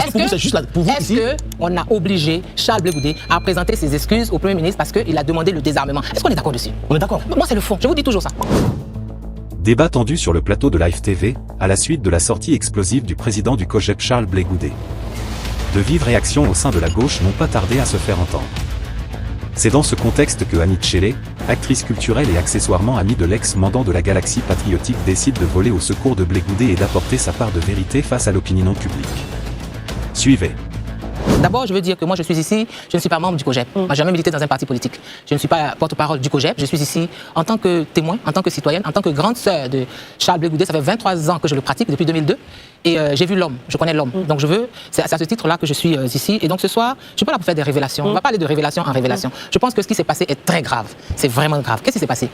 Parce que pour vous, c'est juste là, pour vous ici. Est-ce qu'on a obligé Charles Blé Goudé à présenter ses excuses au Premier ministre parce qu'il a demandé le désarmement? Est-ce qu'on est d'accord dessus? On est d'accord. Moi, c'est le fond. Je vous dis toujours ça. Débat tendu sur le plateau de Live TV, à la suite de la sortie explosive du président du COJEP Charles Blé Goudé. De vives réactions au sein de la gauche n'ont pas tardé à se faire entendre. C'est dans ce contexte que Annie Tchélé, actrice culturelle et accessoirement amie de l'ex-mandant de la Galaxie Patriotique, décide de voler au secours de Blé Goudé et d'apporter sa part de vérité face à l'opinion publique. Suivez. D'abord, je veux dire que moi, je suis ici, je ne suis pas membre du COJEP. Moi, je n'ai jamais milité dans un parti politique. Je ne suis pas porte-parole du COJEP. Je suis ici en tant que témoin, en tant que citoyenne, en tant que grande sœur de Charles Blé Goudé. Ça fait 23 ans que je le pratique, depuis 2002. Et j'ai vu l'homme, je connais l'homme. Donc c'est à ce titre-là que je suis ici. Et donc ce soir, je ne suis pas là pour faire des révélations. On ne va pas aller de révélation en révélation. Je pense que ce qui s'est passé est très grave. C'est vraiment grave. Qu'est-ce qui s'est passé?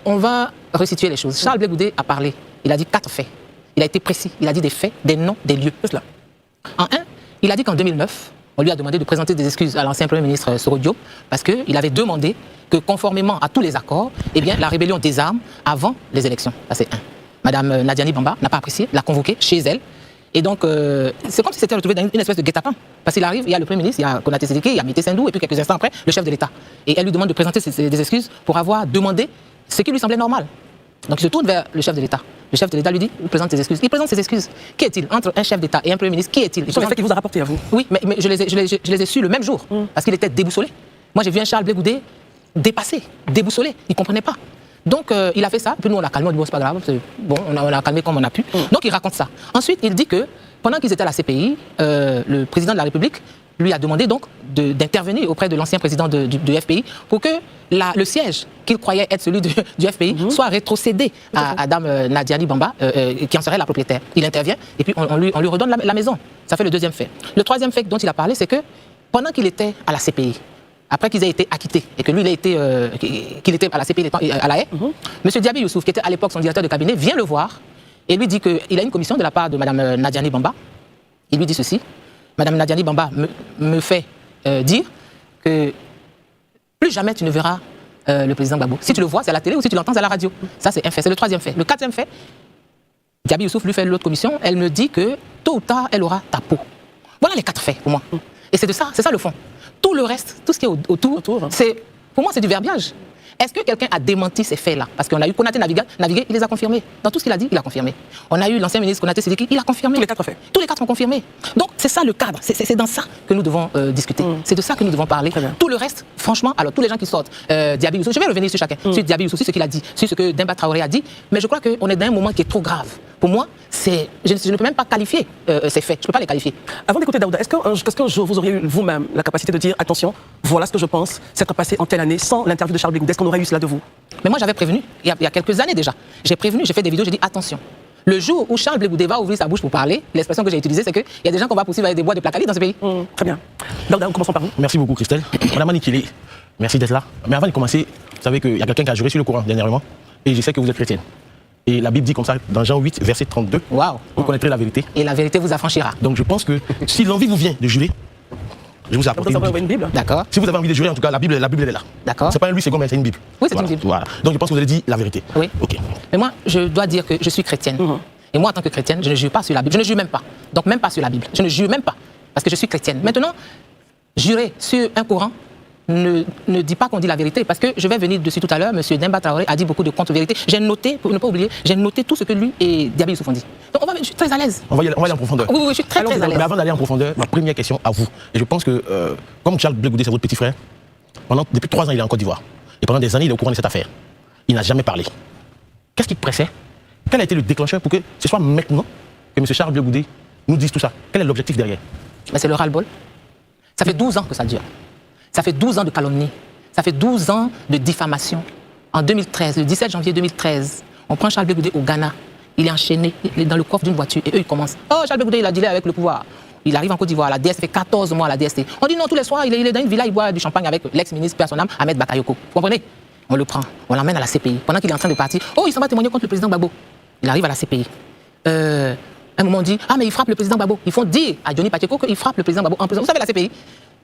On va resituer les choses. Charles Blé Goudé a parlé. Il a dit 4 faits. Il a été précis. Il a dit des faits, des noms, des lieux. C'est cela. En un, il a dit qu'en 2009, on lui a demandé de présenter des excuses à l'ancien Premier ministre Soro Diop parce qu'il avait demandé que, conformément à tous les accords, eh bien, la rébellion désarme avant les élections. Ça, c'est un. Madame Nadiani Bamba n'a pas apprécié, l'a convoqué chez elle. Et donc, c'est comme si c'était retrouvé dans une espèce de guet-apens. Parce qu'il arrive, il y a le Premier ministre, il y a Konaté Sédiki, il y a Mété Sendou, et puis quelques instants après, le chef de l'État. Et elle lui demande de présenter des excuses pour avoir demandé ce qui lui semblait normal. Donc il se tourne vers le chef de l'État. Le chef de l'État lui dit, il présente ses excuses. Il présente ses excuses. Qui est-il? Entre un chef d'État et un Premier ministre, qui est-il? Ce sont les faits qu'il vous a rapportés à vous? Oui, mais je les ai su le même jour, parce qu'il était déboussolé. Moi, j'ai vu un Charles Blé Goudé dépassé, déboussolé. Il ne comprenait pas. Donc il a fait ça, puis nous on l'a calmé, on dit bon c'est pas grave, bon, on a calmé comme on a pu. Donc il raconte ça. Ensuite il dit que pendant qu'ils étaient à la CPI, le président de la République lui a demandé donc d'intervenir auprès de l'ancien président du FPI pour que le siège qu'il croyait être celui du FPI soit rétrocédé à Dame Nadiani Bamba, qui en serait la propriétaire. Il intervient et puis on lui redonne la maison. Ça fait le deuxième fait. Le troisième fait dont il a parlé, c'est que pendant qu'il était à la CPI, après qu'ils aient été acquittés et que lui, qu'il était à la CPI à la haie, M. Diaby Youssouf, qui était à l'époque son directeur de cabinet, vient le voir et lui dit qu'il a une commission de la part de Mme Nadiani Bamba. Il lui dit ceci: Mme Nadiani Bamba me fait dire que plus jamais tu ne verras le président Gbagbo. Si tu le vois, c'est à la télé, ou si tu l'entends, c'est à la radio. Ça, c'est un fait. C'est le troisième fait. Le quatrième fait, Diaby Youssouf lui fait l'autre commission. Elle me dit que tôt ou tard, elle aura ta peau. Voilà les 4 faits pour moi. Et c'est ça le fond. Tout le reste, tout ce qui est autour, pour moi, c'est du verbiage. Est-ce que quelqu'un a démenti ces faits-là? Parce qu'on a eu Konaté naviguer, il les a confirmés. Dans tout ce qu'il a dit, il a confirmé. On a eu l'ancien ministre Konaté Sédiki, il a confirmé. Tous les 4 faits. Tous les 4 ont confirmé. Donc, c'est ça le cadre. C'est dans ça que nous devons discuter. C'est de ça que nous devons parler. Tout le reste, franchement, alors tous les gens qui sortent, Diaby Youssouf, je vais revenir sur chacun. Sur Diaby Youssouf, sur ce qu'il a dit, sur ce que Demba Traoré a dit. Mais je crois qu'on est dans un moment qui est trop grave. Pour moi, je ne peux même pas qualifier ces faits. Je ne peux pas les qualifier. Avant d'écouter Daouda, est-ce qu'un jour vous auriez eu vous-même la capacité de dire attention, voilà ce que je pense, s'être passé en telle année sans l'interview de Charles Blé Goudé? Est-ce qu'on aurait eu cela de vous? Mais moi, j'avais prévenu, il y a quelques années déjà. J'ai prévenu, j'ai fait des vidéos, j'ai dit attention. Le jour où Charles Blé Goudé va ouvrir sa bouche pour parler, l'expression que j'ai utilisée, c'est qu'il y a des gens qu'on va poursuivre avec des bois de placali dans ce pays. Très bien. Daouda, commençons par vous. Merci beaucoup, Christelle. Madame Annie Tchélé, merci d'être là. Mais avant de commencer, vous savez qu'il y a quelqu'un qui a juré sur le Coran dernièrement, et je sais que vous êtes chrétienne. Et la Bible dit comme ça, dans Jean 8, verset 32, vous connaîtrez la vérité. Et la vérité vous affranchira. Donc je pense que si l'envie vous vient de jurer, je vous ai apporté une Bible. D'accord. Si vous avez envie de jurer, en tout cas, la Bible elle est là. D'accord. C'est pas un Louis II, mais c'est une Bible. Oui, c'est une Bible. Voilà. Donc je pense que vous avez dit la vérité. Oui. Ok. Mais moi, je dois dire que je suis chrétienne. Et moi, en tant que chrétienne, je ne jure pas sur la Bible. Je ne jure même pas. Donc même pas sur la Bible. Je ne jure même pas. Parce que je suis chrétienne. Maintenant, jurer sur un Coran ne dit pas qu'on dit la vérité, parce que je vais venir dessus tout à l'heure. M. Demba Traoré a dit beaucoup de contre-vérités. J'ai noté, pour ne pas oublier, j'ai noté tout ce que lui et Diaby Youssouf ont dit. Donc je suis très à l'aise. On va y aller en profondeur. Oui, je suis très à l'aise. Mais avant d'aller en profondeur, ma première question à vous. Et je pense que, comme Charles Blé Goudé, c'est votre petit frère, depuis 3 ans, il est en Côte d'Ivoire. Et pendant des années, il est au courant de cette affaire. Il n'a jamais parlé. Qu'est-ce qui pressait? Quel a été le déclencheur pour que ce soit maintenant que M. Charles Blé Goudé nous dise tout ça? Quel est l'objectif derrière? C'est le ras-le-bol. Ça fait 12 ans que ça dure. Ça fait 12 ans de calomnie. Ça fait 12 ans de diffamation. En 2013, le 17 janvier 2013, on prend Charles Blé Goudé au Ghana. Il est enchaîné, il est dans le coffre d'une voiture et eux ils commencent. Oh, Charles Blé Goudé, il a dealé avec le pouvoir. Il arrive en Côte d'Ivoire, la DST, fait 14 mois à la DST. On dit non, tous les soirs, il est dans une villa, il boit du champagne avec l'ex-ministre père son âme, Ahmed Bakayoko. Vous comprenez? On le prend, on l'emmène à la CPI. Pendant qu'il est en train de partir, oh, il s'en va témoigner contre le président Gbagbo. Il arrive à la CPI. À un moment, on dit, ah, mais il frappe le président Gbagbo. Ils font dire à Johnny Pacheco qu'il frappe le président Gbagbo en prison. Vous savez, la CPI,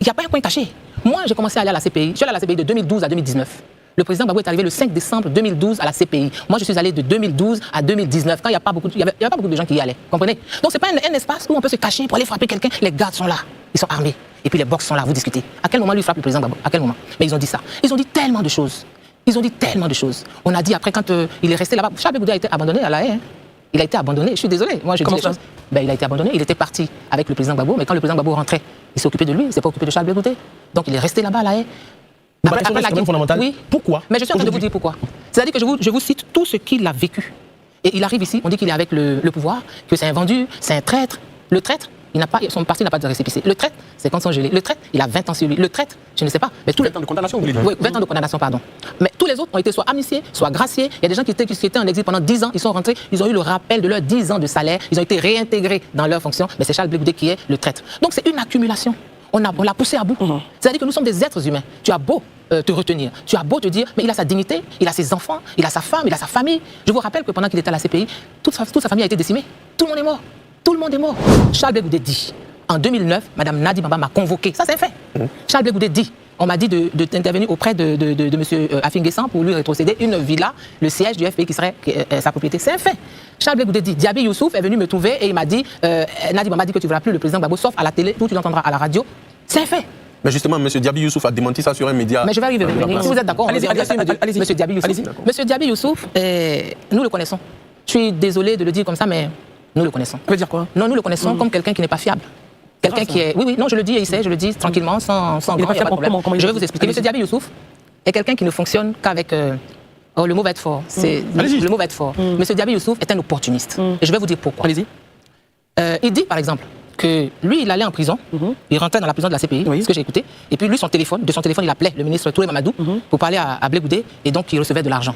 il n'y a pas un coin caché. Moi, j'ai commencé à aller à la CPI. Je suis allé à la CPI de 2012 à 2019. Le président Gbagbo est arrivé le 5 décembre 2012 à la CPI. Moi, je suis allé de 2012 à 2019, quand il n'y avait pas beaucoup de gens qui y allaient. Comprenez? Donc, ce n'est pas un espace où on peut se cacher pour aller frapper quelqu'un. Les gardes sont là, ils sont armés. Et puis les box sont là, vous discutez. À quel moment lui frappe le président Gbagbo? À quel moment? Mais ils ont dit ça. Ils ont dit tellement de choses. On a dit après, quand il est resté là-bas, Charles Blé Goudé a été abandonné à la haie. Il a été abandonné, je suis désolé. Moi, je dis les choses. Il a été abandonné, il était parti avec le président Gbagbo, mais quand le président Gbagbo rentrait, il s'est occupé de lui, il ne s'est pas occupé de Charles Blé Goudé. Donc, il est resté là-bas à la haie. La question est quand même fondamentale. Oui. Pourquoi? Mais je suis en train de vous dire pourquoi. C'est-à-dire que je vous cite tout ce qu'il a vécu. Et il arrive ici, on dit qu'il est avec le pouvoir, que c'est un vendu, c'est un traître. Le traître, son parti n'a pas de récépissé. Le traître, c'est quand ils sont gelés. Le traître, il a 20 ans sur lui. Le traître, je ne sais pas. Mais tous 20 ans de condamnation, vous voulez dire? Oui, 20 ans de condamnation, pardon. Mais tous les autres ont été soit amnistiés, soit graciés. Il y a des gens qui étaient en exil pendant 10 ans, ils sont rentrés, ils ont eu le rappel de leurs 10 ans de salaire, ils ont été réintégrés dans leurs fonctions. Mais c'est Charles Blé Goudé qui est le traître. Donc c'est une accumulation. On l'a poussé à bout. C'est-à-dire que nous sommes des êtres humains. Tu as beau te retenir, tu as beau te dire, mais il a sa dignité, il a ses enfants, il a sa femme, il a sa famille. Je vous rappelle que pendant qu'il était à la CPI, toute sa famille a été décimée. Tout le monde est mort. Tout le monde est mort. Charles Blé Goudé dit, en 2009, Mme Nadi Bamba m'a convoqué. Ça, c'est un fait. Charles Blé Goudé dit, on m'a dit d'intervenir auprès de M. Afin Guessan pour lui rétrocéder une villa, le siège du FPI qui serait sa propriété. C'est un fait. Charles Blé Goudé dit, Diaby Youssouf est venu me trouver et il m'a dit, Nadi Bamba dit que tu ne verras plus le président Gbagbo, sauf à la télé, où tu l'entendras à la radio. C'est un fait. Mais justement, M. Diaby Youssouf a démenti ça sur un média. Mais je vais arriver. Si vous êtes d'accord, allez-y. M. Diaby Youssouf. M. Diaby Youssouf, nous le connaissons. Je suis désolé de le dire comme ça, mais nous le connaissons. Ça veut dire quoi? Non, nous le connaissons comme quelqu'un qui n'est pas fiable. Quelqu'un qui est... Oui, non, je le dis ici, je le dis tranquillement, sans grand, il n'y a pas de problème. Je vais vous expliquer. M. Diaby Youssouf est quelqu'un qui ne fonctionne qu'avec... le mot va être fort. Le mot va être fort. M. Diaby Youssouf est un opportuniste. Et je vais vous dire pourquoi. Allez-y. Il dit, par exemple, que lui, il allait en prison, il rentrait dans la prison de la CPI, ce que j'ai écouté, et puis lui, de son téléphone, il appelait le ministre Touré Mamadou pour parler à Blé Goudé, et donc il recevait de l'argent.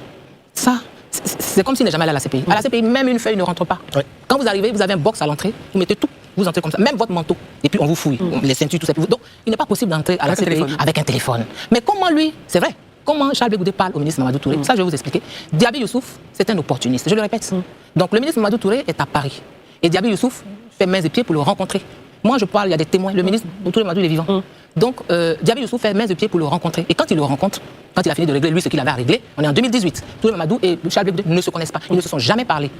Ça, c'est comme s'il n'est jamais allé à la CPI. À la CPI, même une feuille ne rentre pas. Oui. Quand vous arrivez, vous avez un box à l'entrée, vous mettez tout, vous entrez comme ça, même votre manteau, et puis on vous fouille, les ceintures, tout ça. Donc, il n'est pas possible d'entrer à la CPI avec un téléphone. Mais comment lui, c'est vrai, comment Charles Blé Goudé parle au ministre Mamadou Touré, ça je vais vous expliquer. Diaby Youssouf, c'est un opportuniste, je le répète. Donc le ministre Mamadou Touré est à Paris, et Diaby Youssouf fait mains et pieds pour le rencontrer. Moi, je parle, il y a des témoins. Le ministre Touré Mamadou, il est vivant. Donc, Diaby Youssouf fait mains et pieds pour le rencontrer. Et quand il le rencontre, quand il a fini de régler lui ce qu'il avait à régler, on est en 2018. Touré Mamadou et Charles Blé Goudé ne se connaissent pas. Ils ne se sont jamais parlé.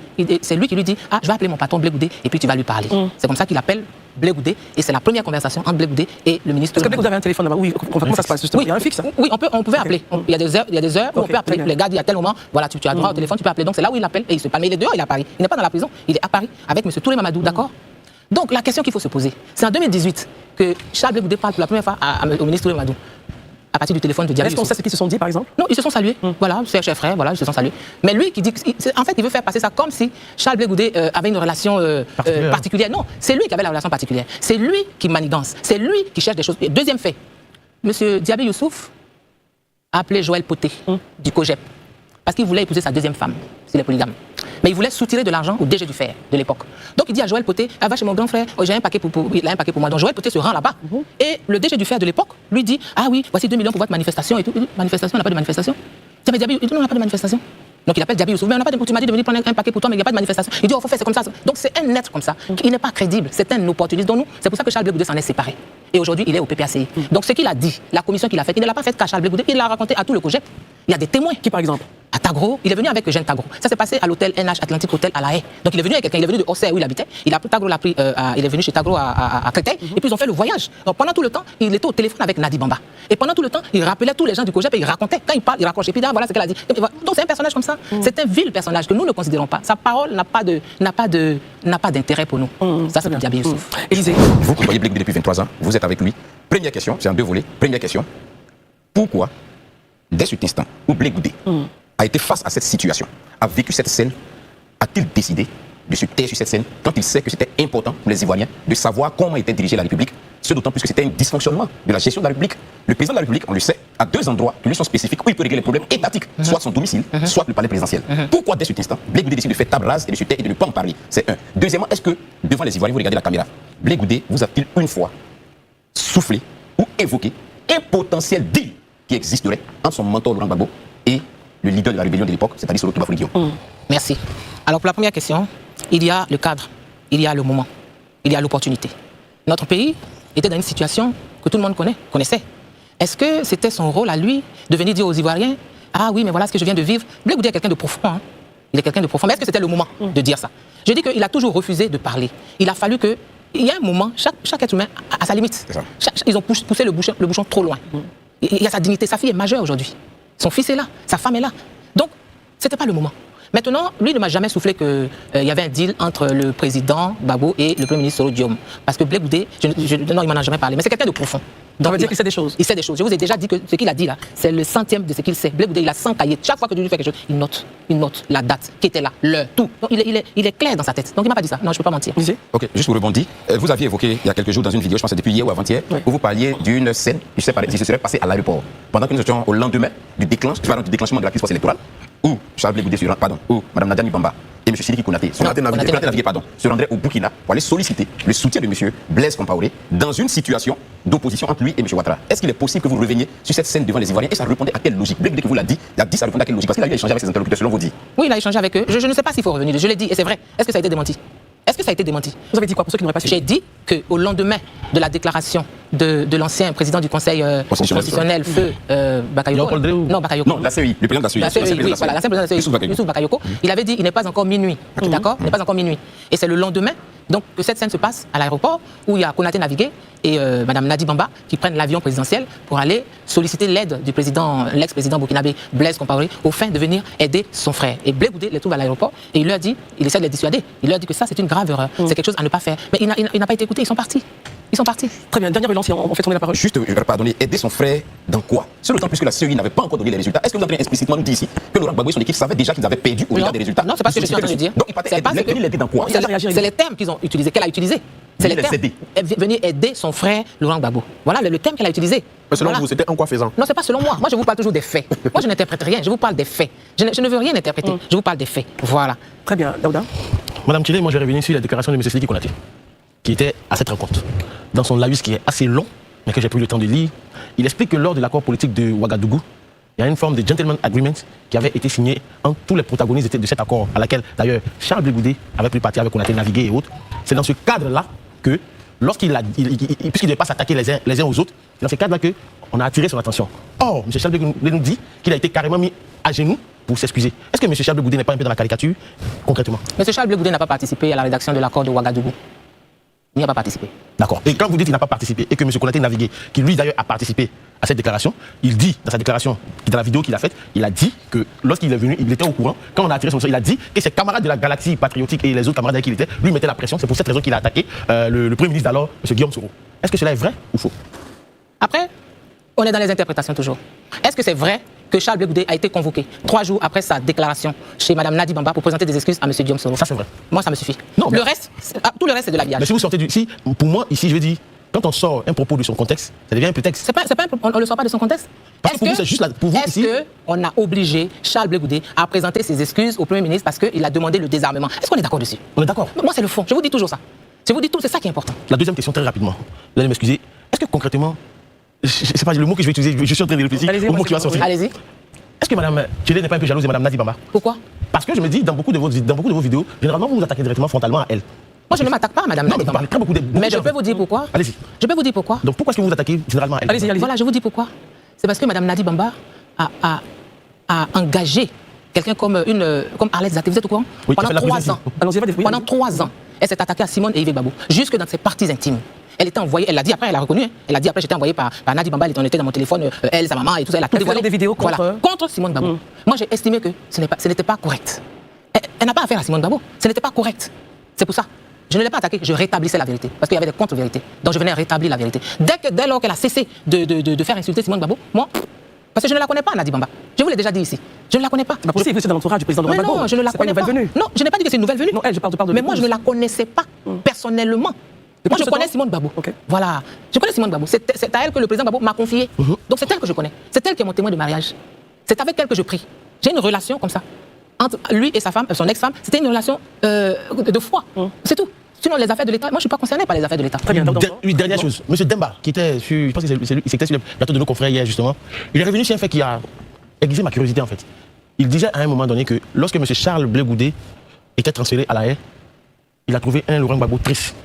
C'est lui qui lui dit, ah, je vais appeler mon patron Blé Goudé et puis tu vas lui parler. C'est comme ça qu'il appelle Blé Goudé et c'est la première conversation entre Blé Goudé et le ministre. Est-ce que Blé Goudé avait un téléphone là-bas? Oui, comment ça se passe justement? Oui, il y a un fixe. Oui, on pouvait appeler. Il y a des heures où on peut appeler. Les gars disent à tel moment, voilà, tu as droit au téléphone, tu peux appeler. Donc c'est là où il appelle et il se parle. Mais il est dehors, il est à Paris. Il n'est pas dans la prison, il est à Paris avec M. Touré Mamadou, d'accord? Donc la question qu'il faut se poser, c'est en 2018 que Charles Blé Goudé parle pour la première fois au ministre Touré Mamadou, à partir du téléphone de Diaby Youssouf. Est-ce qu'on sait ce qu'ils se sont dit, par exemple? Non, ils se sont salués. Voilà, c'est cher frère, voilà, ils se sont salués. Mais lui qui dit, en fait, il veut faire passer ça comme si Charles Blé Goudé avait une relation particulière. Non, c'est lui qui avait la relation particulière. C'est lui qui manigance. C'est lui qui cherche des choses. Et deuxième fait, M. Diaby Youssouf a appelé Joël Poté du COJEP parce qu'il voulait épouser sa deuxième femme, s'il est polygame. Mais il voulait soutirer de l'argent au DG du Fer de l'époque. Donc il dit à Joël Poté, va chez mon grand frère, j'ai un paquet il a un paquet pour moi. Donc Joël Poté se rend là-bas. Et le DG du Fer de l'époque lui dit, ah oui, voici 2 millions pour votre manifestation et tout. Manifestation, on n'a pas de manifestation. Mais Diaby, il dit, non, on n'a pas de manifestation. Donc il appelle Diaby Youssouf, mais on n'a pas de, tu m'as dit de venir prendre un paquet pour toi, mais il n'y a pas de manifestation. Il dit, oh, faut faire, c'est comme ça. Donc c'est un être comme ça, qui n'est pas crédible, c'est un opportuniste. Donc nous, c'est pour ça que Charles Blé Goudé s'en est séparé. Et aujourd'hui, il est au PPACI. Donc ce qu'il a dit, la commission qu'il a faite, il ne l'a pas faite qu'à Charles Blé Goudé, il l'a raconté à tout le COJEP. Il y a des témoins. Qui par exemple? À Tagro, il est venu avec Eugène Tagro. Ça s'est passé à l'hôtel NH Atlantic Hotel à La Haye. Donc il est venu avec quelqu'un, il est venu de Auxerre où il habitait. Tagro l'a pris, il est venu chez Tagro à Créteil. Et puis ils ont fait le voyage. Donc pendant tout le temps, il était au téléphone avec Nadi Bamba. Et pendant tout le temps, il rappelait tous les gens du COJEP et il racontait. Quand il parle, il raccroche. Et puis là, voilà ce qu'elle a dit. Donc c'est un personnage comme ça. C'est un vil personnage que nous ne considérons pas. Sa parole n'a pas d'intérêt pour nous. Ça, c'est Diaby Youssouf. Élisée. Vous voyez Blé Goudé depuis 23 ans, vous êtes avec lui. Première question, c'est en 2 volets. Première question, pourquoi, dès cet instant où Blé Goudé a été face à cette situation, a vécu cette scène, a-t-il décidé de se taire sur cette scène quand il sait que c'était important pour les Ivoiriens de savoir comment était dirigée la République, ce d'autant plus que c'était un dysfonctionnement de la gestion de la République. Le président de la République, on le sait, a 2 endroits qui lui sont spécifiques où il peut régler les problèmes étatiques, soit son domicile, soit le palais présidentiel. Pourquoi dès cet instant, Blé Goudé décide de faire table rase et de se taire et de ne pas en parler? C'est un. Deuxièmement, est-ce que devant les Ivoiriens, vous regardez la caméra, Blé Goudé vous a-t-il une fois soufflé ou évoqué un potentiel deal qui existerait entre son mentor Laurent Gbagbo et le leader de la rébellion de l'époque, c'est-à-dire Solo Toubafouly Guillaume? Merci. Alors pour la première question, il y a le cadre, il y a le moment, il y a l'opportunité. Notre pays était dans une situation que tout le monde connaissait. Est-ce que c'était son rôle à lui de venir dire aux Ivoiriens ah oui, mais voilà ce que je viens de vivre. Blé Goudé est quelqu'un de profond. Hein. Il est quelqu'un de profond. Mais est-ce que c'était le moment de dire ça? Je dis qu'il a toujours refusé de parler. Il a fallu que. Il y a un moment, chaque être humain a sa limite. Ils ont poussé le bouchon trop loin. Il a sa dignité. Sa fille est majeure aujourd'hui. Son fils est là. Sa femme est là. Donc, ce n'était pas le moment. Maintenant, lui ne m'a jamais soufflé qu'il y avait un deal entre le président Gbagbo et le Premier ministre Soro Diom. Parce que Blé Goudé, non, il m'en a jamais parlé, mais c'est quelqu'un de profond. Ça veut dire qu'il sait des choses. Il sait des choses. Je vous ai déjà dit que ce qu'il a dit là, c'est le centième de ce qu'il sait. Blé Goudé, il a 100 cahiers. Chaque fois que tu lui fais quelque chose, il note la date qui était là, l'heure, tout. Donc il est clair dans sa tête. Donc il m'a pas dit ça. Non, je peux pas mentir. Ok, juste pour rebondir, vous aviez évoqué il y a quelques jours dans une vidéo, je pense que c'était depuis hier ou avant-hier, où vous parliez d'une scène qui se serait passée à l'aéroport. Pendant que nous étions au lendemain du déclenchement de la crise post-électorale, où Charles Blé Goudé où Mme Nadia Bamba et M. Sidiki Konaté se rendraient au Burkina pour aller solliciter le soutien de M. Blaise Compaoré dans une situation d'opposition entre lui et M. Ouattara. Est-ce qu'il est possible que vous reveniez sur cette scène devant les Ivoiriens et ça répondait à quelle logique? Blé Goudé, que vous l'a dit, il a dit ça répondait à quelle logique? Parce qu'il a eu à échanger avec ses interlocuteurs selon vos dires. Oui, il a échangé avec eux. Je ne sais pas s'il faut revenir. Je l'ai dit et c'est vrai. Est-ce que ça a été démenti? Est-ce que ça a été démenti? Vous avez dit quoi pour ceux qui n'auraient pas suivi? J'ai dit qu'au lendemain de la déclaration de l'ancien président du Conseil constitutionnel, Feu Bakayoko. Non, Bakayoko. Non, la CEI, le président de la CEI. Oui, voilà, l'ancien président de la CEI, Youssouf Bakayoko. Il avait dit il n'est pas encore minuit. D'accord? Il n'est pas encore minuit. Et c'est le lendemain donc, que cette scène se passe à l'aéroport où il y a Konaté Navigué et Mme Nadi Bamba qui prennent l'avion présidentiel pour aller solliciter l'aide du l'ex-président burkinabé Blaise Compaoré au fin de venir aider son frère. Et Blé Goudé les trouve à l'aéroport et il leur dit, il essaie de les dissuader, il leur dit que ça c'est une grave erreur, c'est quelque chose à ne pas faire. Mais il n'a pas été écouté, ils sont partis. Ils sont partis. Très bien, dernière relance, on fait tourner la parole. Juste, je vais pardonner, aider son frère dans quoi? C'est le temps plus que la CEI n'avait pas encore donné les résultats. Est-ce que vous avez explicitement dit ici que Laurent Gbagbo et son équipe savaient déjà qu'ils avaient perdu au regard des résultats? Non, c'est pas ce que je suis en train de dire. Donc il partait l'aider dans quoi? C'est les termes qu'ils ont utilisés, qu'elle a utilisés. C'est les termes. Venir aider son frère Laurent Gbagbo. Voilà le terme qu'elle a utilisé. Mais selon vous, c'était en quoi faisant? Non, c'est pas selon moi. Moi, je vous parle toujours des faits. Moi, je n'interprète rien. Je vous parle des faits. Je ne veux rien interpréter. Je vous parle des faits. Voilà. Très bien, Daouda. Madame Tchilé, moi, je reviens sur la déclaration de M. Sidiki Konaté, qui était à cette rencontre. Dans son laïus qui est assez long, mais que j'ai pris le temps de lire, il explique que lors de l'accord politique de Ouagadougou, il y a une forme de gentleman agreement qui avait été signée entre tous les protagonistes de cet accord, à laquelle d'ailleurs Charles Blé Goudé avait pris parti avec Konaté Navigué et autres. C'est dans ce cadre-là que, puisqu'il ne devait pas s'attaquer les uns aux autres, c'est dans ce cadre-là qu'on a attiré son attention. Or, M. Charles Blé Goudé nous dit qu'il a été carrément mis à genoux pour s'excuser. Est-ce que M. Charles Blé Goudé n'est pas un peu dans la caricature, concrètement? M. Charles Blé Goudé n'a pas participé à la rédaction de l'accord de Ouagadougou. Il n'y a pas participé. D'accord. Et quand vous dites qu'il n'a pas participé et que M. Konaté Navigué, qui lui d'ailleurs a participé à cette déclaration, il dit dans sa déclaration, dans la vidéo qu'il a faite, il a dit que lorsqu'il est venu, il était au courant, quand on a attiré son attention, il a dit que ses camarades de la galaxie patriotique et les autres camarades avec qui il était, lui mettaient la pression. C'est pour cette raison qu'il a attaqué le Premier ministre d'alors, M. Guillaume Soro. Est-ce que cela est vrai ou faux? Après, on est dans les interprétations toujours. Est-ce que c'est vrai que Charles Blé Goudé a été convoqué 3 jours après sa déclaration chez Mme Nadi Bamba pour présenter des excuses à M. Guillaume Soro? Ça, c'est vrai. Moi, ça me suffit. Non, le reste, tout le reste, c'est de l'habillage. Mais si vous sortez pour moi, ici, je veux dire, quand on sort un propos de son contexte, ça devient un prétexte. On ne le sort pas de son contexte. Parce que pour vous, c'est juste là. Pour vous, ici. Est-ce qu'on a obligé Charles Blé Goudé à présenter ses excuses au Premier ministre parce qu'il a demandé le désarmement? Est-ce qu'on est d'accord dessus? On est d'accord. Moi, c'est le fond. Je vous dis toujours ça. Je vous dis tout, c'est ça qui est important. La deuxième question, très rapidement. Vous allez m'excuser. Est-ce que concrètement, c'est pas le mot que je vais utiliser, je suis en train de réfléchir au mot qui va sortir. Allez-y. Est-ce que Mme Tchilé n'est pas un peu jalouse de Mme Nadi Bamba? Pourquoi? Parce que je me dis, dans beaucoup de vos vidéos, généralement, vous vous attaquez directement frontalement à elle. Moi, je ne m'attaque pas à Mme Nadi Bamba. Mais je peux vous dire pourquoi. Allez-y. Je peux vous dire pourquoi. Donc pourquoi est-ce que vous vous attaquez généralement à elle? Allez-y. Voilà, je vous dis pourquoi. C'est parce que Mme Nadi Bamba a engagé quelqu'un comme Arlette Zaké. Vous êtes au courant? Oui, pendant 3 ans. Pendant 3 ans, elle s'est attaquée à Simone et Yves Gbagbo, jusque dans ses parties intimes. Elle était envoyée, elle l'a dit après, elle a reconnu. Elle a dit après, j'étais envoyée par Nadi Bamba, elle était dans mon téléphone, elle, sa maman et tout ça. Elle a tout dévoilé. Des vidéos contre Simone Gbagbo. Moi, j'ai estimé que ce n'était pas correct. Elle n'a pas affaire à Simone Gbagbo. Ce n'était pas correct. C'est pour ça. Je ne l'ai pas attaquée, je rétablissais la vérité. Parce qu'il y avait des contre-vérités. Donc je venais rétablir la vérité. Dès lors qu'elle a cessé de faire insulter Simone Gbagbo, moi, parce que je ne la connais pas, Nadi Bamba. Je vous l'ai déjà dit ici. Je ne la connais pas. C'est possible, c'est dans l'entourage du président de Gbagbo. Non, je ne la connais pas. Non, je n'ai pas dit que c'est une nouvelle venue. Non, elle, je parle de mais moi, je ne la connaissais pas personnellement. Moi, je connais Simone Gbagbo. Okay. Voilà. Je connais Simone Gbagbo. C'est à elle que le président Gbagbo m'a confié. Donc c'est elle que je connais. C'est elle qui est mon témoin de mariage. C'est avec elle que je prie. J'ai une relation comme ça. Entre lui et sa femme, son ex-femme, c'était une relation de foi. C'est tout. Sinon, les affaires de l'État, moi, je ne suis pas concerné par les affaires de l'État. Très bien. Une dernière chose. Monsieur Demba, qui était sur, je pense que c'était sur le plateau de nos confrères hier, justement, il est revenu sur un fait qui a aiguisé ma curiosité, en fait. Il disait à un moment donné que lorsque M. Charles Blé Goudé était transféré à la haie, il a trouvé un Laurent Gbagbo triste.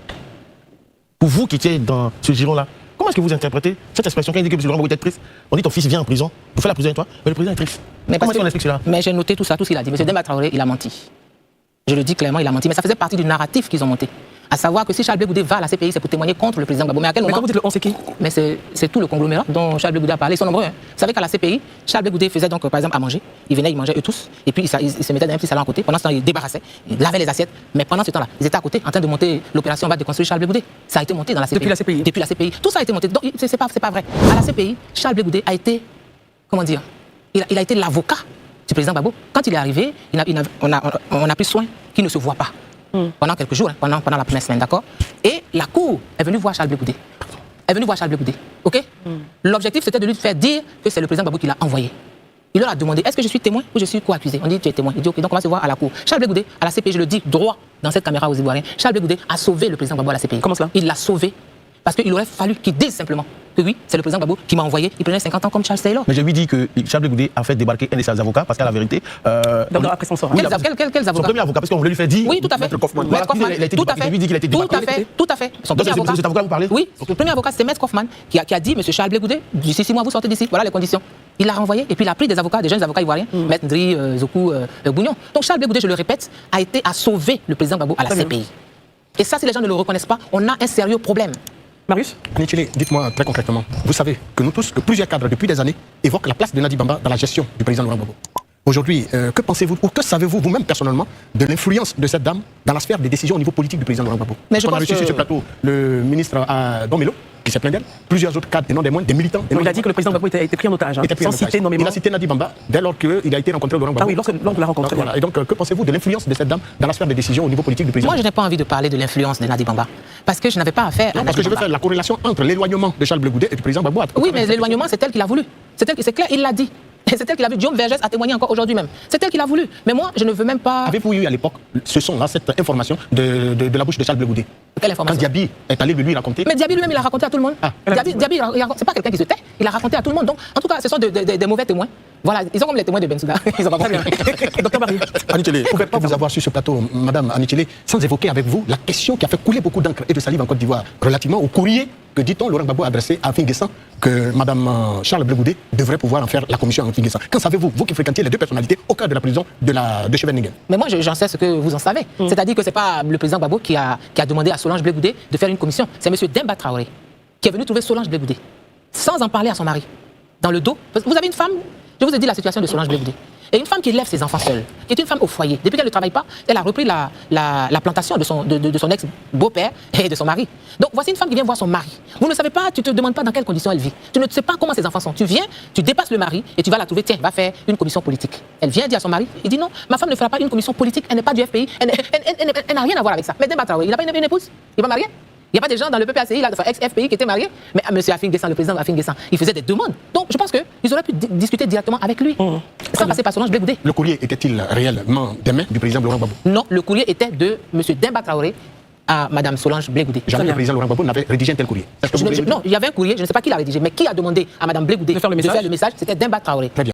Pour vous qui étiez dans ce giron-là, comment est-ce que vous interprétez cette expression quand il dit que M. Laurent Gbagbo est triste? On dit ton fils vient en prison, pour faire la prison avec toi, mais le président est triste. Mais Comment est-ce qu'on explique cela? Mais j'ai noté tout ça, tout ce qu'il a dit. M. Demba Traoré, il a menti. Je le dis clairement, il a menti. Mais ça faisait partie du narratif qu'ils ont monté. À savoir que si Charles Blé Goudé va à la CPI, c'est pour témoigner contre le président Gbagbo. Mais à quel Mais moment? quand vous dites le on, c'est qui? Mais c'est tout le conglomérat dont Charles Blé Goudé a parlé. Ils sont nombreux. Hein. Vous savez qu'à la CPI, Charles Blé Goudé faisait donc par exemple à manger. Il venait, il mangeait eux tous. Et puis il se mettait dans un petit salon à côté. Pendant ce temps, il débarrassait, il lavait les assiettes. Mais pendant ce temps-là, ils étaient à côté en train de monter l'opération va déconstruire Charles Blé Goudé. Ça a été monté dans la CPI. Depuis la CPI. Depuis la CPI. Tout ça a été monté. Donc c'est pas vrai. À la CPI, Charles Blé Goudé a été, comment dire, il a été l'avocat du président Gbagbo. Quand il est arrivé, on a pris soin qu'il ne se voit pas. Pendant quelques jours, hein, pendant la première semaine, d'accord? Et la Cour est venue voir Charles Blé Goudé. Est venue voir Charles Blé Goudé, ok? L'objectif, c'était de lui faire dire que c'est le président Gbagbo qui l'a envoyé. Il leur a demandé, est-ce que je suis témoin ou je suis co-accusé? On dit, tu es témoin. Il dit, ok, donc on va se voir à la Cour. Charles Blé Goudé, à la CPI, je le dis droit dans cette caméra aux Ivoiriens, Charles Blé Goudé a sauvé le président Gbagbo à la CPI. Comment cela? Il l'a sauvé parce qu'il aurait fallu qu'il dise simplement que oui, c'est le président Gbagbo qui m'a envoyé. Il prenait 50 ans comme Charles Taylor. Mais je lui dis que Charles Blé Goudé a fait débarquer un de ses avocats parce qu'à la vérité. Donc après son sort. Quels avocats? Son premier avocat, parce qu'on voulait lui faire dire. Oui, tout à fait. Maître Kaufmann. Maître Kaufmann. Il a été Tout à débarqué. fait. Il lui dit qu'il a été Tout à débarqué. fait. Tout à fait. Son Donc premier c'est avocat. cet avocat que vous parlez? Oui, le premier avocat, c'était Maître Kaufmann qui a dit, monsieur Charles Blé Goudé, d'ici 6 mois, vous sortez d'ici. Voilà les conditions. Il l'a renvoyé et puis il a pris des avocats, des jeunes avocats ivoiriens, Maître Ndri, Zokou, Bougnon. Donc Charles Blé Goudé, je le répète, a sauvé le président Gbagbo à la CPI. Et ça, si les gens ne le reconnaissent pas, on a un sérieux problème. Marius? Anichile, dites-moi très concrètement, vous savez que nous tous, que plusieurs cadres depuis des années évoquent la place de Nadi Bamba dans la gestion du président Laurent Gbagbo. Aujourd'hui, que pensez-vous ou que savez-vous vous-même personnellement de l'influence de cette dame dans la sphère des décisions au niveau politique du président Laurent Gbagbo? Mais je On a pense reçu que- sur ce plateau le ministre Domelo, qui s'est plaint d'elle, plusieurs autres cadres et non des moindres, des militants. et non Il a des dit que le président Gbagbo était pris en otage, hein, était pris en sans otage. citer nommément. Il a cité Nadi Bamba dès lors qu'il a été rencontré au Laurent Gbagbo. Ah oui, lors de la rencontre. Donc, voilà. Et donc, que pensez-vous de l'influence de cette dame dans la sphère des décisions au niveau politique du président? Moi, je n'ai pas envie de parler de l'influence de Nadi Bamba. Parce que je n'avais pas affaire à Non, Nadi parce que je veux Bamba. faire la corrélation entre l'éloignement de Charles Blé Goudé et du président Gbagbo. Oui, mais l'éloignement, c'est elle qui l'a voulu. C'est clair, il l'a dit. Et c'est elle qui l'a vu. Guillaume Vergès a témoigné encore aujourd'hui même. C'est elle qui l'a voulu. Mais moi, je ne veux même pas. Avez-vous eu à l'époque ce son-là, cette information de la bouche de Charles Blé Goudé? Quelle Quand information? Diaby est allé lui raconter. Mais Diaby lui-même, il a raconté à tout le monde. Diaby, c'est pas quelqu'un qui se tait. Il a raconté à tout le monde. Donc, en tout cas, ce sont des mauvais témoins. Voilà, ils sont comme les témoins de Bensouda. Ils ont pas compris. Docteur Barry. Anichile, je ne pouvais pas vous avoir sur ce plateau, Madame Anichile, sans évoquer avec vous la question qui a fait couler beaucoup d'encre et de salive en Côte d'Ivoire relativement au courrier que, dit-on, Laurent Gbagbo a adressé à Finguessan, que Madame Charles Blé Goudé devrait pouvoir en faire la commission à Finguessan. Qu'en savez-vous, vous qui fréquentiez les deux personnalités au cœur de la prison de Scheveningen? Mais moi, j'en sais ce que vous en savez. C'est-à-dire que ce n'est pas le président Gbagbo qui a demandé à Solange Blé Goudé de faire une commission. C'est M. Demba Traoré qui est venu trouver Solange Blé Goudé sans en parler à son mari. Dans le dos. Parce que vous avez une femme, je vous ai dit la situation de Solange Blé Goudé. Et une femme qui élève ses enfants seule, qui est une femme au foyer. Depuis qu'elle ne travaille pas, elle a repris la plantation de son ex-beau-père et de son mari. Donc voici une femme qui vient voir son mari. Vous ne savez pas, tu ne te demandes pas dans quelles conditions elle vit. Tu ne sais pas comment ses enfants sont. Tu viens, tu dépasses le mari et tu vas la trouver, tiens, va faire une commission politique. Elle vient dire à son mari, il dit non, ma femme ne fera pas une commission politique, elle n'est pas du FPI, elle n'a rien à voir avec ça. Mais Demba Traoré, il n'a pas une épouse, il n'est pas marié. Il n'y a pas des gens dans le PPACI, ex-FPI, qui étaient mariés. Mais M. Afin-Guessan, le président Afin-Guessan, il faisait des demandes. Donc je pense qu'ils auraient pu discuter directement avec lui, sans passer par Solange Blé Goudé. Le courrier était-il réellement des mains du président Laurent Gbagbo? Non, le courrier était de M. Demba Traoré à Mme Solange Blé Goudé. Jamais le président Laurent Gbagbo n'avait rédigé un tel courrier. Est-ce que vous voulez- Non, il y avait un courrier, je ne sais pas qui l'a rédigé, mais qui a demandé à Mme Blé Goudé de faire le message. C'était Demba Traoré. Très bien.